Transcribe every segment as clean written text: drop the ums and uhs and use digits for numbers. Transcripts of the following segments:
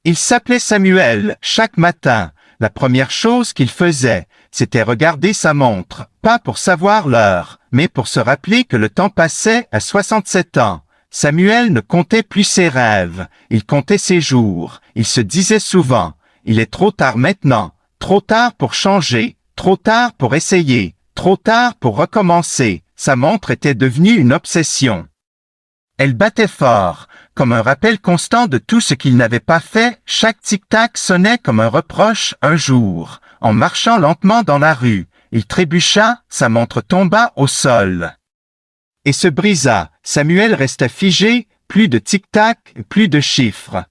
Il s'appelait Samuel. Chaque matin, la première chose qu'il faisait, c'était regarder sa montre, pas pour savoir l'heure, mais pour se rappeler que le temps passait à 67 ans. Samuel ne comptait plus ses rêves, il comptait ses jours. Il se disait souvent, « Il est trop tard maintenant, trop tard pour changer, trop tard pour essayer, trop tard pour recommencer. » Sa montre était devenue une obsession. Elle battait fort, comme un rappel constant de tout ce qu'il n'avait pas fait. Chaque tic-tac sonnait comme un reproche. Un jour, en marchant lentement dans la rue, il trébucha, sa montre tomba au sol et se brisa. Samuel resta figé, plus de tic-tac, plus de chiffres.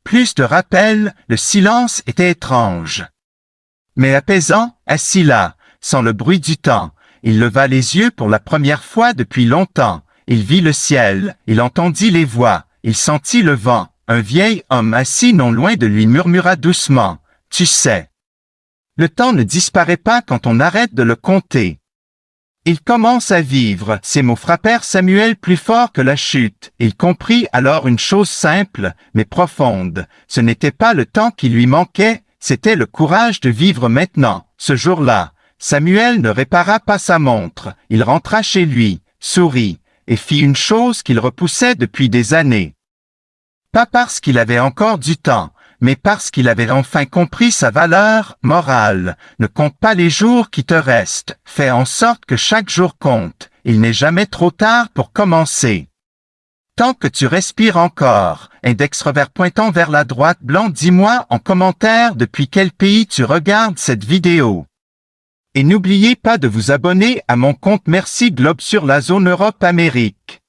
Plus de rappels, le silence était étrange. Mais apaisant, assis là, sans le bruit du temps, il leva les yeux pour la première fois depuis longtemps. Il vit le ciel, il entendit les voix, il sentit le vent. Un vieil homme assis non loin de lui murmura doucement, « Tu sais, le temps ne disparaît pas quand on arrête de le compter. » Il commence à vivre. Ces mots frappèrent Samuel plus fort que la chute. Il comprit alors une chose simple, mais profonde. Ce n'était pas le temps qui lui manquait, c'était le courage de vivre maintenant. Ce jour-là, Samuel ne répara pas sa montre. Il rentra chez lui, sourit, et fit une chose qu'il repoussait depuis des années. Pas parce qu'il avait encore du temps, mais parce qu'il avait enfin compris sa valeur morale. Ne compte pas les jours qui te restent. Fais en sorte que chaque jour compte. Il n'est jamais trop tard pour commencer. Tant que tu respires encore, index revers pointant vers la droite blanc, dis-moi en commentaire depuis quel pays tu regardes cette vidéo. Et n'oubliez pas de vous abonner à mon compte Merci Globe sur la zone Europe-Amérique.